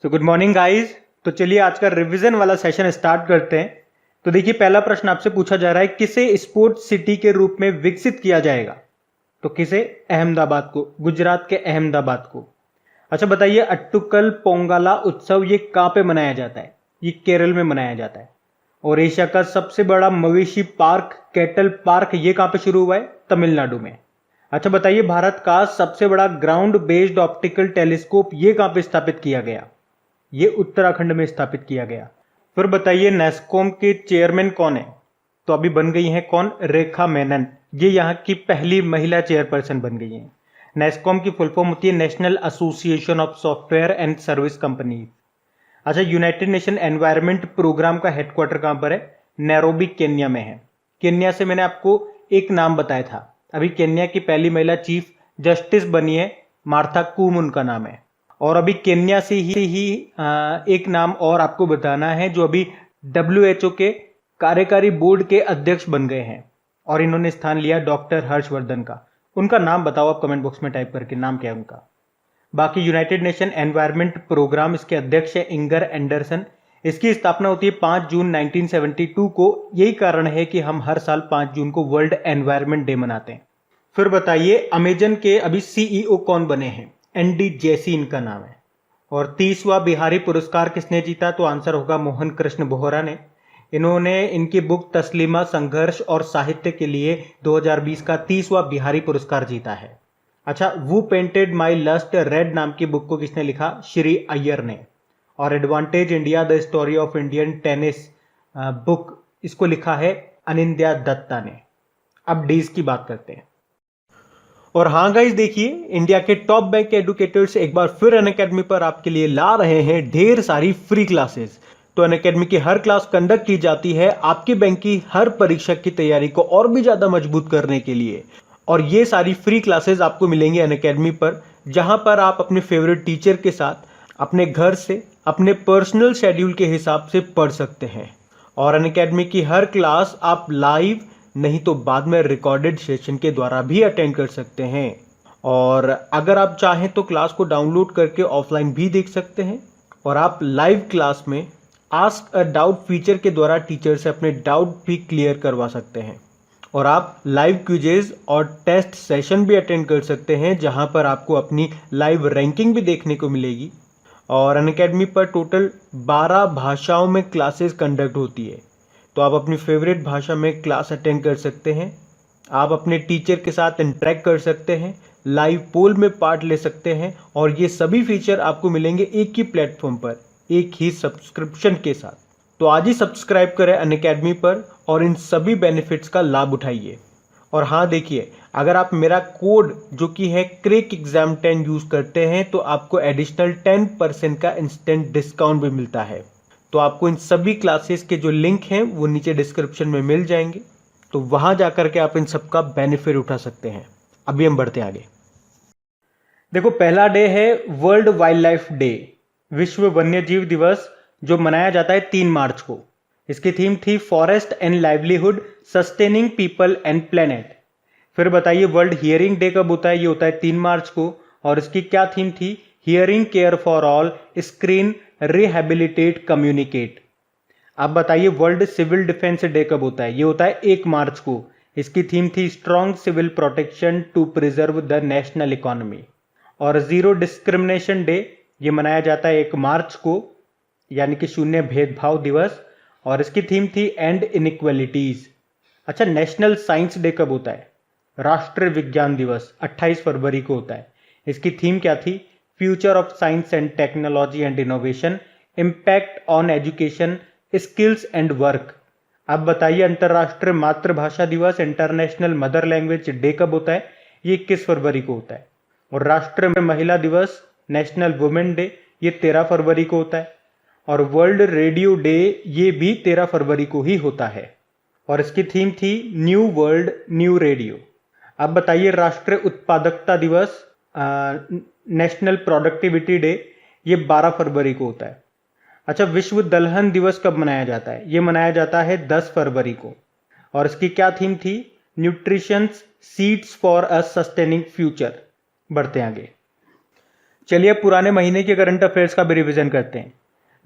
तो good morning guys. तो चलिए आज का रिवीजन वाला सेशन स्टार्ट करते हैं। तो देखिए पहला प्रश्न आपसे पूछा जा रहा है, किसे स्पोर्ट्स सिटी के रूप में विकसित किया जाएगा? तो किसे? अहमदाबाद को, गुजरात के अहमदाबाद को। अच्छा बताइए, अट्टुकल पोंगला उत्सव ये कहाँ पे मनाया जाता है? ये केरल में मनाया जाता है। और एशिया का सबसे बड़ा मवेशी पार्क कैटल पार्क ये कहाँ पे शुरू हुआ है? तमिलनाडु में। अच्छा बताइए, भारत का सबसे बड़ा ग्राउंड बेस्ड ऑप्टिकल टेलीस्कोप ये कहाँ पे स्थापित किया गया? ये उत्तराखंड में स्थापित किया गया। फिर बताइए, नेस्कॉम के चेयरमैन कौन है? तो अभी बन गई हैं कौन? रेखा मेनन। ये यहाँ की पहली महिला चेयरपर्सन बन गई हैं। नेस्कॉम की फुल फॉर्म होती है national association of software and service company. अच्छा, यूनाइटेड नेशन एनवायरनमेंट प्रोग्राम का हेडक्वार्टर कहाँ पर है? नैरोबी केन्या में है। केन्या से मैंने आपको एक नाम बताया था, अभी केन्या की पहली महिला चीफ जस्टिस बनी है, मार्था कूम उनका नाम है। और अभी केन्या से ही एक नाम और आपको बताना है जो अभी WHO के कार्यकारी बोर्ड के अध्यक्ष बन गए हैं और इन्होंने स्थान लिया डॉक्टर हर्षवर्धन का। उनका नाम बताओ आप कमेंट बॉक्स में टाइप करके, नाम क्या है उनका। बाकी यूनाइटेड नेशन एनवायरनमेंट प्रोग्राम, इसके अध्यक्ष है इंगर एंडरसन। इसकी स्थापना होती है 5 जून 1972 को। यही कारण है कि हम हर साल 5 जून को वर्ल्ड एनवायरनमेंट डे मनाते हैं। फिर बताइए, अमेजन के अभी CEO कौन बने हैं? ND जैसी इनका नाम है। और 30वां बिहारी पुरस्कार किसने जीता? तो आंसर होगा मोहन कृष्ण बोहरा ने। इन्होंने इनकी बुक तस्लीमा संघर्ष और साहित्य के लिए 2020 का 30वां बिहारी पुरस्कार जीता है। अच्छा, वो पेंटेड माई लस्ट रेड नाम की बुक को किसने लिखा? श्री अय्यर ने। और advantage India the story of Indian tennis book, इसको लिखा है अनिंद्या दत्ता ने। अब डीज की बात करते हैं। और हाँ गाइस, देखिए इंडिया के टॉप बैंक एडुकेटर्स एक बार फिर अनअकैडमी पर आपके लिए ला रहे हैं ढेर सारी फ्री क्लासेस। तो अनअकैडमी की हर क्लास कंडक्ट की जाती है आपके बैंक की हर परीक्षा की तैयारी को और भी ज्यादा मजबूत करने के लिए। और ये सारी फ्री क्लासेस आपको मिलेंगी अनअकैडमी पर, जहां पर आप अपने फेवरेट टीचर के साथ अपने घर से अपने पर्सनल शेड्यूल के हिसाब से पढ़ सकते हैं। और अनअकैडमी की हर क्लास आप लाइव नहीं तो बाद में रिकॉर्डेड सेशन के द्वारा भी अटेंड कर सकते हैं। और अगर आप चाहें तो क्लास को डाउनलोड करके ऑफलाइन भी देख सकते हैं। और आप लाइव क्लास में आस्क अ डाउट फीचर के द्वारा टीचर से अपने डाउट भी क्लियर करवा सकते हैं। और आप लाइव क्विजेज और टेस्ट सेशन भी अटेंड कर सकते हैं, जहां पर आपको अपनी लाइव रैंकिंग भी देखने को मिलेगी। और अनअकैडमी पर टोटल 12 भाषाओं में क्लासेस कंडक्ट होती है, तो आप अपनी फेवरेट भाषा में क्लास अटेंड कर सकते हैं। आप अपने टीचर के साथ इंटरेक्ट कर सकते हैं, लाइव पोल में पार्ट ले सकते हैं। और ये सभी फीचर आपको मिलेंगे एक ही प्लेटफॉर्म पर, एक ही सब्सक्रिप्शन के साथ। तो आज ही सब्सक्राइब करें अनअकैडमी पर और इन सभी बेनिफिट्स का लाभ उठाइए। और हाँ देखिए, अगर आप मेरा कोड जो कि है क्रेक एग्जाम 10 यूज करते हैं तो आपको एडिशनल 10% का इंस्टेंट डिस्काउंट भी मिलता है। तो आपको इन सभी क्लासेस के जो लिंक हैं वो नीचे डिस्क्रिप्शन में मिल जाएंगे, तो वहां जाकर के आप इन सब का बेनिफिट उठा सकते हैं। अभी हम बढ़ते हैं आगे। देखो, पहला डे है वर्ल्ड वाइल्ड लाइफ डे, विश्व वन्यजीव दिवस, जो मनाया जाता है 3 मार्च को। इसकी थीम थी forest and livelihood sustaining people and planet. फिर बताइए, वर्ल्ड हियरिंग डे कब होता है? ये होता है 3 मार्च को। और इसकी क्या थीम थी? Hearing care for all, screen, rehabilitate, communicate. आप बताइए, वर्ल्ड सिविल डिफेंस डे कब होता है? ये होता है 1 मार्च को। इसकी थीम थी strong civil protection to preserve the national economy. और जीरो डिस्क्रिमिनेशन डे ये मनाया जाता है 1 मार्च को, यानी कि शून्य भेदभाव दिवस। और इसकी थीम थी एंड इनइक्वालिटीज। अच्छा, नेशनल साइंस डे कब होता है? राष्ट्रीय विज्ञान दिवस 28 फरवरी को होता है। इसकी थीम क्या थी? Future of science and technology and innovation, impact on education, skills and work. अब बताइए, अंतर्राष्ट्रीय मातृभाषा दिवस, इंटरनेशनल मदर लैंग्वेज डे कब होता है? ये 21 फरवरी को होता है। और राष्ट्रीय महिला दिवस, नेशनल वुमेन डे, ये 13 फरवरी को होता है। और वर्ल्ड रेडियो डे ये भी 13 फरवरी को ही होता है। और इसकी थीम थी न्यू वर्ल्ड न्यू रेडियो। अब बताइए, राष्ट्रीय उत्पादकता दिवस, नेशनल प्रोडक्टिविटी डे, ये 12 फरवरी को होता है। अच्छा, विश्व दलहन दिवस कब मनाया जाता है? ये मनाया जाता है 10 फरवरी को। और इसकी क्या थीम थी? Nutritions seeds for a sustaining future. बढ़ते हैं आगे। चलिए पुराने महीने के करंट अफेयर्स का भी रिवीजन करते हैं।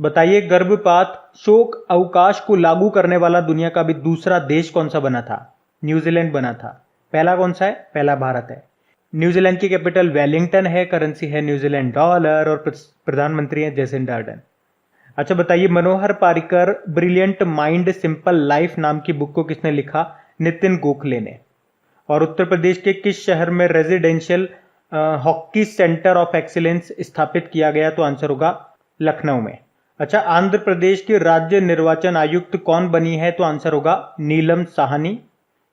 बताइए, गर्भपात शोक अवकाश को लागू करने वाला दुनिया का भी दूसरा देश कौन सा बना था? न्यूजीलैंड बना था। पहला कौन सा है? पहला भारत है। न्यूजीलैंड की कैपिटल वेलिंगटन है, करेंसी है न्यूजीलैंड डॉलर और प्रधानमंत्री है जेसिंडा आर्डर्न। अच्छा बताइए, Manohar Parrikar brilliant mind simple life नाम की बुक को किसने लिखा? नितिन गोखले ने। और उत्तर प्रदेश के किस शहर में residential hockey centre of excellence स्थापित किया गया? तो आंसर होगा लखनऊ में। अच्छा, आंध्र प्रदेश की राज्य निर्वाचन आयुक्त कौन बनी है? तो आंसर होगा नीलम साहनी,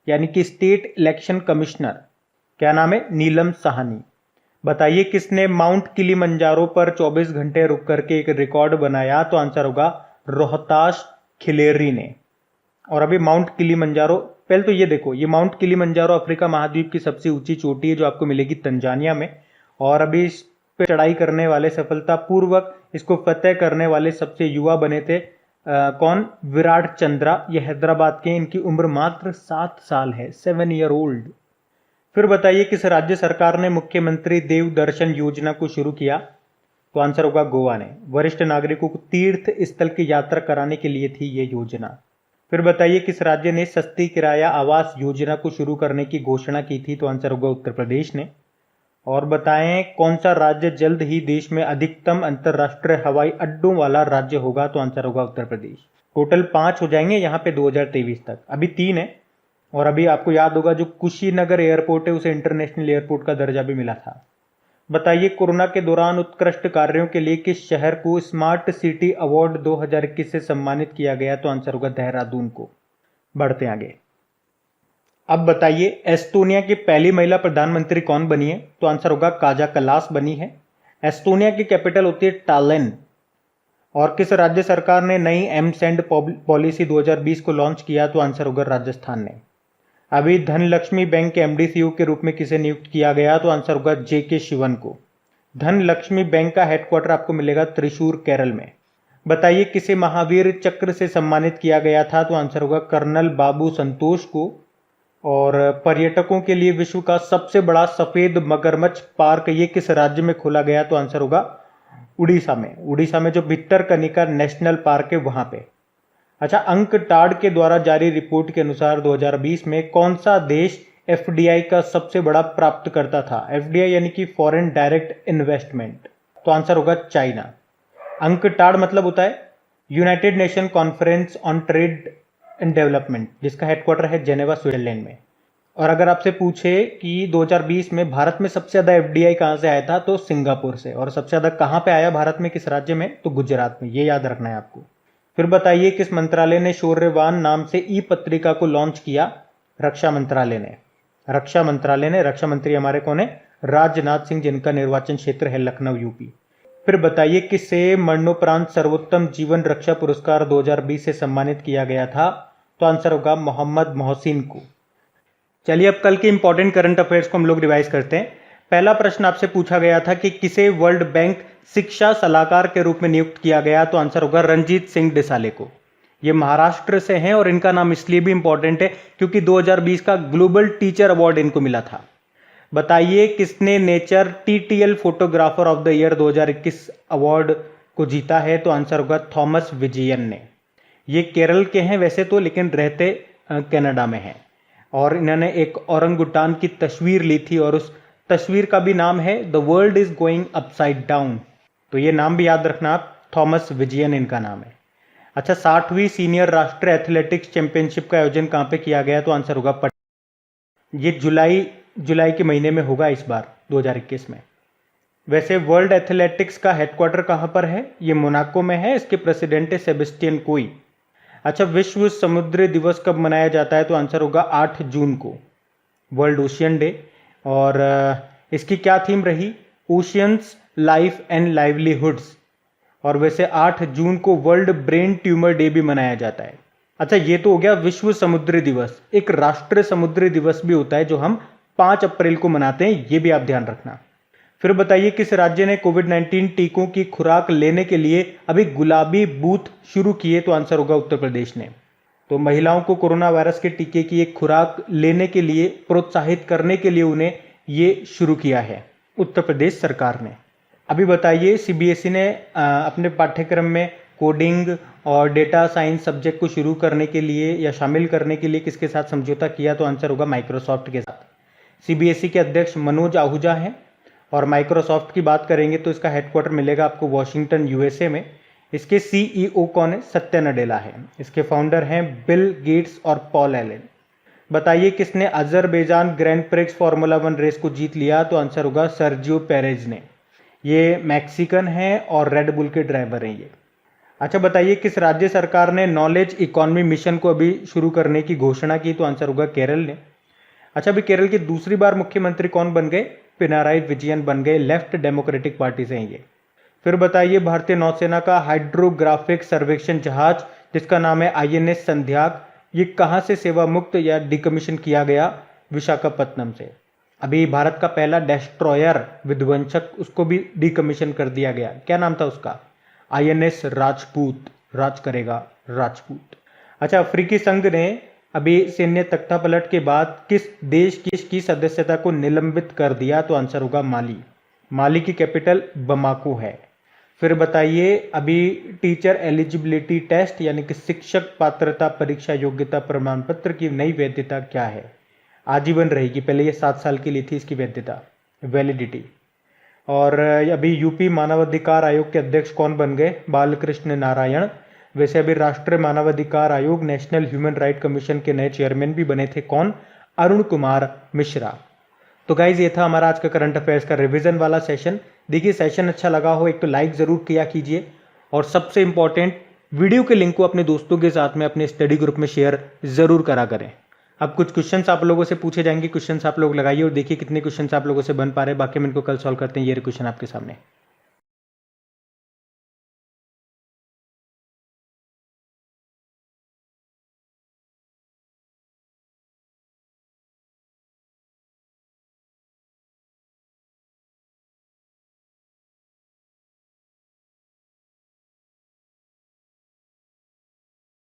यानी कि स्टेट इलेक्शन कमिश्नर। क्या नाम है? नीलम साहनी। बताइए, किसने माउंट किलिमंजारो पर 24 घंटे रुक करके एक रिकॉर्ड बनाया? तो आंसर होगा रोहताश खिलेरी ने। और अभी माउंट किलिमंजारो, पहले तो ये देखो, ये माउंट किलिमंजारो अफ्रीका महाद्वीप की सबसे ऊंची चोटी है जो आपको मिलेगी तंजानिया में। और अभी इस पे चढ़ाई करने वाले, सफलतापूर्वक इसको फतेह करने वाले सबसे युवा बने थे कौन? विराट चंद्रा। ये हैदराबाद के, इनकी उम्र मात्र 7 साल है, 7 ईयर ओल्ड। फिर बताइए, किस राज्य सरकार ने मुख्यमंत्री देव दर्शन योजना को शुरू किया? तो आंसर होगा गोवा ने। वरिष्ठ नागरिकों को तीर्थ स्थल की यात्रा कराने के लिए थी ये योजना। फिर बताइए, किस राज्य ने सस्ती किराया आवास योजना को शुरू करने की घोषणा की थी? तो आंसर होगा उत्तर प्रदेश ने। और बताएं, कौन सा राज्य जल्द ही देश में अधिकतम अंतरराष्ट्रीय हवाई अड्डों वाला राज्य होगा? तो आंसर होगा उत्तर प्रदेश। टोटल 5 हो जाएंगे यहाँ पे 2023 तक, अभी 3 है। और अभी आपको याद होगा जो कुशीनगर एयरपोर्ट है उसे इंटरनेशनल एयरपोर्ट का दर्जा भी मिला था। बताइए, कोरोना के दौरान उत्कृष्ट कार्यों के लिए किस शहर को स्मार्ट सिटी अवार्ड 2021 से सम्मानित किया गया? तो आंसर होगा देहरादून को। बढ़ते आगे। अब बताइए, एस्टोनिया की पहली महिला प्रधानमंत्री कौन बनी है? तो आंसर होगा काजा कलास बनी है। एस्टोनिया की कैपिटल होती है टालिन। और किस राज्य सरकार ने नई एमसेंड पॉलिसी 2020 को लॉन्च किया? तो आंसर होगा राजस्थान ने। अभी धनलक्ष्मी बैंक के एमडी सीईओ के रूप में किसे नियुक्त किया गया? तो आंसर होगा जेके शिवन को। धनलक्ष्मी बैंक का हेडक्वार्टर आपको मिलेगा त्रिशूर, केरल में। बताइए, किसे महावीर चक्र से सम्मानित किया गया था? तो आंसर होगा कर्नल बाबू संतोष को। और पर्यटकों के लिए विश्व का सबसे बड़ा सफेद मगरमच्छ पार्क ये किस राज्य में खोला गया? तो आंसर होगा उड़ीसा में। उड़ीसा में जो भितरकनिका नेशनल पार्क है वहां पे। अच्छा, अंकटाड के द्वारा जारी रिपोर्ट के अनुसार 2020 में कौन सा देश एफडीआई का सबसे बड़ा प्राप्तकर्ता था? एफडीआई यानी कि फॉरेन डायरेक्ट इन्वेस्टमेंट। तो आंसर होगा चाइना। अंकटाड मतलब होता है United nation conference on trade and development, जिसका हेडक्वार्टर है जेनेवा, स्विट्जरलैंड में। और अगर आपसे पूछे कि 2020 में भारत में सबसे ज्यादा एफडीआई कहां से आया था? तो सिंगापुर से। और सबसे ज्यादा कहां पे आया भारत में, किस राज्य में? तो गुजरात में। ये याद रखना है आपको। फिर बताइए, किस मंत्रालय ने शौर्यवान नाम से ई पत्रिका को लॉन्च किया? रक्षा मंत्रालय ने। रक्षा मंत्रालय ने। रक्षा मंत्री हमारे कौन है? राजनाथ सिंह, जिनका निर्वाचन क्षेत्र है लखनऊ, यूपी। फिर बताइए, किसे मरणोपरांत सर्वोत्तम जीवन रक्षा पुरस्कार 2020 से सम्मानित किया गया था? तो आंसर होगा मोहम्मद मोहसिन को। चलिए, अब कल के इंपॉर्टेंट करंट अफेयर्स को हम लोग रिवाइज करते हैं। पहला प्रश्न आपसे पूछा गया था कि किसे वर्ल्ड बैंक शिक्षा सलाहकार के रूप में नियुक्त किया गया? तो आंसर होगा रंजीत सिंह डिसाले को। ये महाराष्ट्र से हैं और इनका नाम इसलिए भी इंपॉर्टेंट है क्योंकि 2020 का ग्लोबल टीचर अवार्ड इनको मिला था। बताइए, किसने nature TTL photographer of the year 2021 award को जीता है? तो आंसर होगा थॉमस विजयन ने। ये केरल के हैं वैसे तो, लेकिन रहते कनाडा में हैं। और इन्होंने एक औरंगुटान की तस्वीर ली थी और उस तस्वीर का भी नाम है the world is going upside down. तो ये नाम भी याद रखना आप, थॉमस विजयन इनका नाम है। अच्छा, 60वीं सीनियर राष्ट्रीय एथलेटिक्स चैंपियनशिप का आयोजन कहां पे किया गया? तो आंसर होगा ये जुलाई के महीने में होगा इस बार 2021 में। वैसे वर्ल्ड एथलेटिक्स का हेडक्वार्टर कहां पर है? ये मोनाको में है। इसके प्रेसिडेंट है सेबेस्टियन कोई। अच्छा, विश्व समुद्री दिवस कब मनाया जाता है? तो आंसर होगा 8 जून को, वर्ल्ड ओशियन डे। और इसकी क्या थीम रही? Oceans, life and livelihoods. और वैसे 8 जून को वर्ल्ड ब्रेन ट्यूमर डे भी मनाया जाता है। अच्छा, ये तो हो गया विश्व समुद्री दिवस। एक राष्ट्रीय समुद्री दिवस भी होता है जो हम 5 अप्रैल को मनाते हैं, ये भी आप ध्यान रखना। फिर बताइए, किस राज्य ने कोविड-19 टीकों की खुराक लेने के लिए अभी गुलाबी बूथ शुरू किए? तो आंसर होगा उत्तर प्रदेश ने। तो महिलाओं को कोरोना वायरस के टीके की एक खुराक लेने के लिए प्रोत्साहित करने के लिए उन्हें ये शुरू किया है उत्तर प्रदेश सरकार ने। अभी बताइए सीबीएसई ने अपने पाठ्यक्रम में कोडिंग और डेटा साइंस सब्जेक्ट को शुरू करने के लिए या शामिल करने के लिए किसके साथ समझौता किया? तो आंसर होगा माइक्रोसॉफ्ट के साथ। सीबीएसई के अध्यक्ष मनोज आहूजा हैं और माइक्रोसॉफ्ट की बात करेंगे तो इसका हेडक्वार्टर मिलेगा आपको वॉशिंगटन यूएसए में। इसके सीईओ कौन है? सत्या नडेला है। इसके फाउंडर हैं बिल गेट्स और पॉल एलन। बताइए किसने Azerbaijan grand prix formula 1 race को जीत लिया? तो आंसर होगा सर्जियो पेरेज ने। ये मैक्सिकन हैं और रेड बुल के ड्राइवर हैं ये। अच्छा बताइए किस राज्य सरकार ने नॉलेज इकोनॉमी मिशन को अभी शुरू करने की घोषणा की? तो आंसर होगा केरल ने। अच्छा अभी केरल की दूसरी बार मुख्यमंत्री कौन बन गए? पिनाराई विजयन बन गए, लेफ्ट डेमोक्रेटिक पार्टी से हैं ये। फिर बताइए भारतीय नौसेना का हाइड्रोग्राफिक सर्वेक्षण जहाज जिसका नाम है आईएनएस संध्याक, ये कहां से सेवा मुक्त या डिकमीशन किया गया? विशाखापत्तनम से। अभी भारत का पहला डेस्ट्रॉयर विध्वंसक उसको भी डिकमीशन कर दिया गया, क्या नाम था उसका? आईएनएस राजपूत, राज करेगा राजपूत। अच्छा अफ्रीकी संघ ने अभी सैन्य तख्तापलट के बाद किस देश की सदस्यता को निलंबित कर दिया? तो आंसर होगा माली। माली की कैपिटल बमाको है। फिर बताइए अभी टीचर एलिजिबिलिटी टेस्ट यानी कि शिक्षक पात्रता परीक्षा योग्यता प्रमाण पत्र की नई वैधता क्या है? आजीवन रहेगी, पहले ये 7 साल की ली थी इसकी वैधता, वैलिडिटी। और अभी यूपी मानवाधिकार आयोग के अध्यक्ष कौन बन गए? बालकृष्ण नारायण। वैसे अभी राष्ट्रीय मानवाधिकार आयोग नेशनल ह्यूमन राइट कमीशन के नए चेयरमैन भी बने थे, कौन? अरुण कुमार मिश्रा। तो गाइज ये था हमारा आज का करंट अफेयर्स का रिवीजन वाला सेशन। देखिए सेशन अच्छा लगा हो एक तो लाइक ज़रूर किया कीजिए और सबसे इंपॉर्टेंट वीडियो के लिंक को अपने दोस्तों के साथ में अपने स्टडी ग्रुप में शेयर ज़रूर करा करें। अब कुछ क्वेश्चंस आप लोगों से पूछे जाएंगे, क्वेश्चंस आप लोग लगाइए और देखिए कितने क्वेश्चंस आप लोगों से बन पा रहे हैं। बाकी हम इनको कल सॉल्व करते हैं। ये क्वेश्चन आपके सामने।